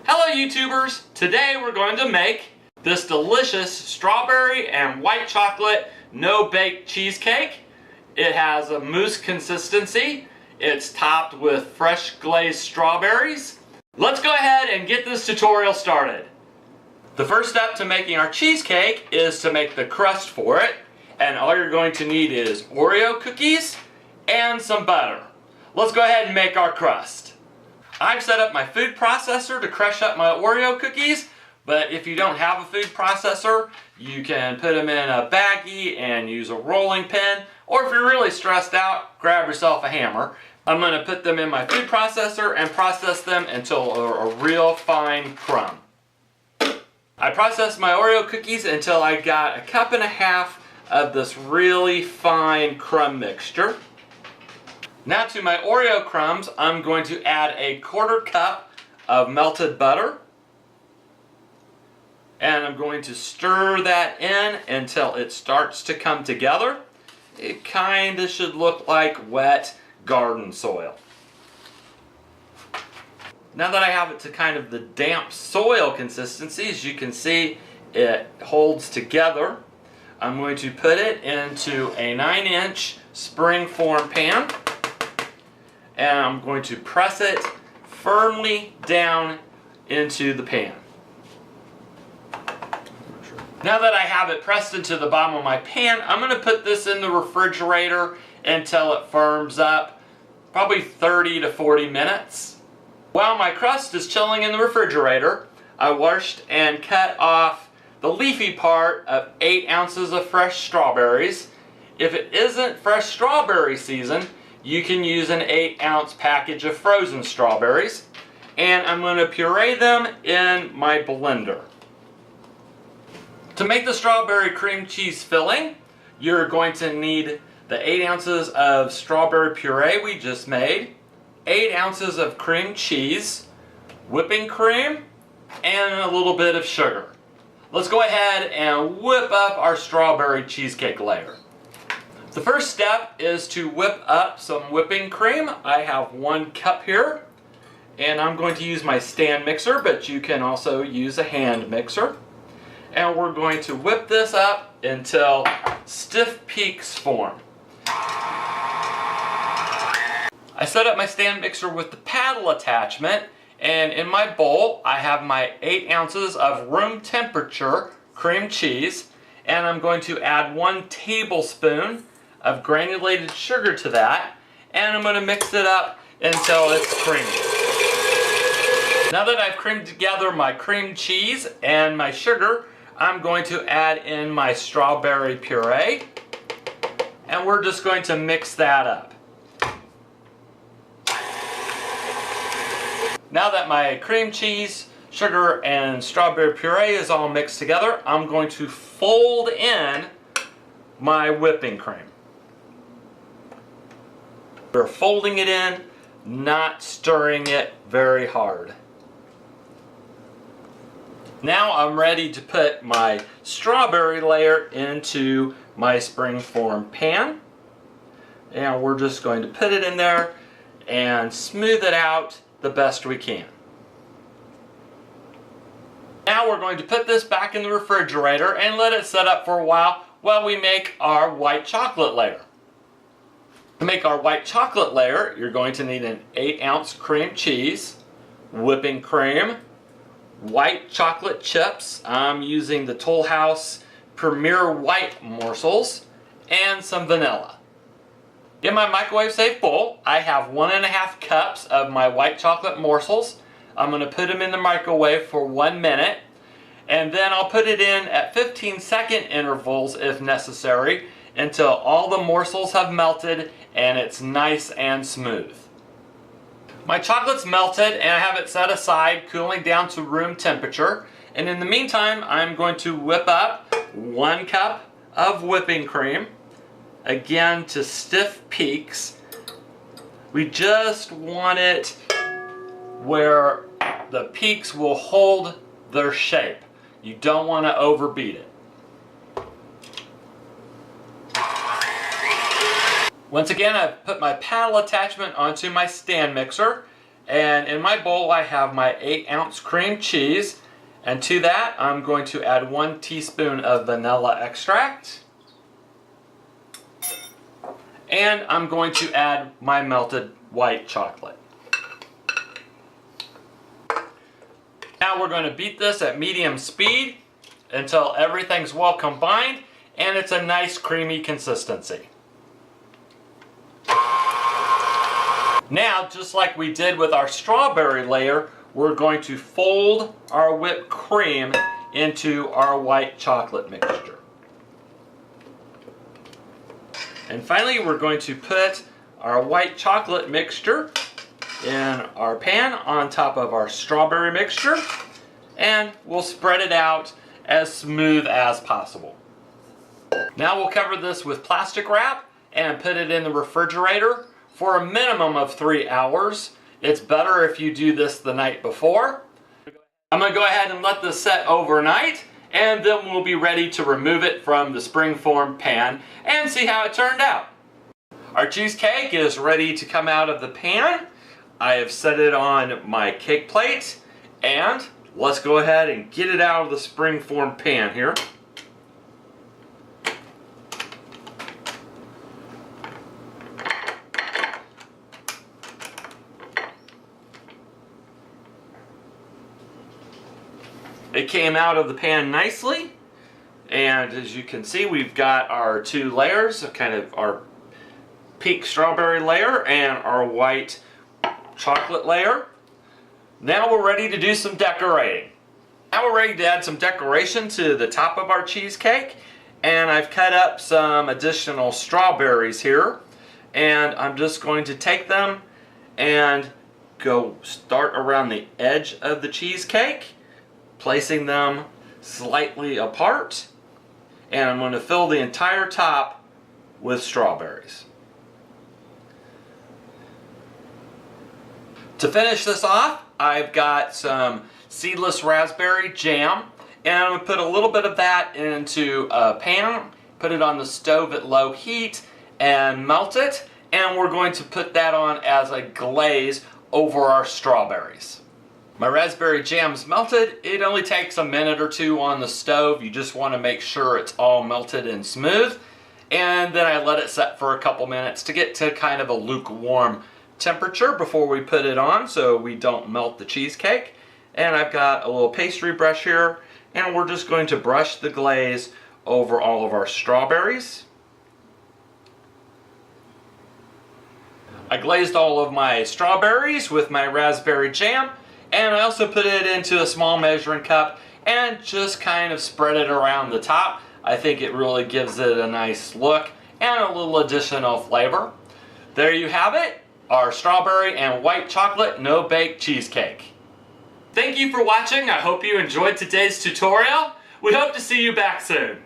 Hello YouTubers! Today we're going to make this delicious strawberry and white chocolate no-bake cheesecake. It has a mousse consistency. It's topped with fresh glazed strawberries. Let's go ahead and get this tutorial started. The first step to making our cheesecake is to make the crust for it. And all you're going to need is Oreo cookies and some butter. Let's go ahead and make our crust. I've set up my food processor to crush up my Oreo cookies, but if you don't have a food processor, you can put them in a baggie and use a rolling pin, or if you're really stressed out, grab yourself a hammer. I'm going to put them in my food processor and process them until a real fine crumb. I processed my Oreo cookies until I got 1.5 cups of this really fine crumb mixture. Now to my Oreo crumbs, I'm going to add 1/4 cup of melted butter. And I'm going to stir that in until it starts to come together. It kind of should look like wet garden soil. Now that I have it to kind of the damp soil consistency, as you can see, it holds together. I'm going to put it into a 9-inch spring-form pan. And I'm going to press it firmly down into the pan. Now that I have it pressed into the bottom of my pan, I'm going to put this in the refrigerator until it firms up, probably 30 to 40 minutes. While my crust is chilling in the refrigerator, I washed and cut off the leafy part of 8 ounces of fresh strawberries. If it isn't fresh strawberry season, you can use an 8-ounce package of frozen strawberries, and I'm going to puree them in my blender. To make the strawberry cream cheese filling, you're going to need the 8 ounces of strawberry puree we just made, 8 ounces of cream cheese, whipping cream, and a little bit of sugar. Let's go ahead and whip up our strawberry cheesecake layer. The first step is to whip up some whipping cream. I have 1 cup here, and I'm going to use my stand mixer, but you can also use a hand mixer. And we're going to whip this up until stiff peaks form. I set up my stand mixer with the paddle attachment, and in my bowl I have my 8 ounces of room temperature cream cheese, and I'm going to add 1 tablespoon of granulated sugar to that, and I'm going to mix it up until it's creamy. Now that I've creamed together my cream cheese and my sugar, I'm going to add in my strawberry puree, and we're just going to mix that up. Now that my cream cheese, sugar, and strawberry puree is all mixed together, I'm going to fold in my whipping cream. We're folding it in, not stirring it very hard. Now I'm ready to put my strawberry layer into my spring-form pan. And we're just going to put it in there and smooth it out the best we can. Now we're going to put this back in the refrigerator and let it set up for a while we make our white chocolate layer. To make our white chocolate layer, you're going to need an 8-ounce cream cheese, whipping cream, white chocolate chips. I'm using the Toll House Premier White morsels, and some vanilla. In my microwave safe bowl, I have 1.5 cups of my white chocolate morsels. I'm going to put them in the microwave for 1 minute, and then I'll put it in at 15-second intervals if necessary until all the morsels have melted and it's nice and smooth. My chocolate's melted and I have it set aside, cooling down to room temperature. And in the meantime, I'm going to whip up 1 cup of whipping cream, again to stiff peaks. We just want it where the peaks will hold their shape. You don't want to overbeat it. Once again, I've put my paddle attachment onto my stand mixer, And in my bowl I have my 8-ounce cream cheese, and to that I'm going to add 1 teaspoon of vanilla extract. And I'm going to add my melted white chocolate. Now we're going to beat this at medium speed until everything's well combined and it's a nice creamy consistency. Now, just like we did with our strawberry layer, we're going to fold our whipped cream into our white chocolate mixture. And finally, we're going to put our white chocolate mixture in our pan on top of our strawberry mixture, and we'll spread it out as smooth as possible. Now we'll cover this with plastic wrap and put it in the refrigerator for a minimum of 3 hours. It's better if you do this the night before. I'm going to go ahead and let this set overnight, and then we'll be ready to remove it from the springform pan and see how it turned out. Our cheesecake is ready to come out of the pan. I have set it on my cake plate, and let's go ahead and get it out of the springform pan here. It came out of the pan nicely, and as you can see, we've got our 2 layers, kind of our pink strawberry layer and our white chocolate layer. Now we're ready to do some decorating. Now we're ready to add some decoration to the top of our cheesecake, and I've cut up some additional strawberries here, and I'm just going to take them and go start around the edge of the cheesecake, placing them slightly apart, and I'm going to fill the entire top with strawberries. To finish this off, I've got some seedless raspberry jam, and I'm going to put a little bit of that into a pan, put it on the stove at low heat, and melt it, and we're going to put that on as a glaze over our strawberries. My raspberry jam's melted. It only takes a minute or 2 on the stove. You just want to make sure it's all melted and smooth. And then I let it set for a couple minutes to get to kind of a lukewarm temperature before we put it on so we don't melt the cheesecake. And I've got a little pastry brush here, and we're just going to brush the glaze over all of our strawberries. I glazed all of my strawberries with my raspberry jam, and I also put it into a small measuring cup and just kind of spread it around the top. I think it really gives it a nice look and a little additional flavor. There you have it, our strawberry and white chocolate no-bake cheesecake. Thank you for watching. I hope you enjoyed today's tutorial. We hope to see you back soon.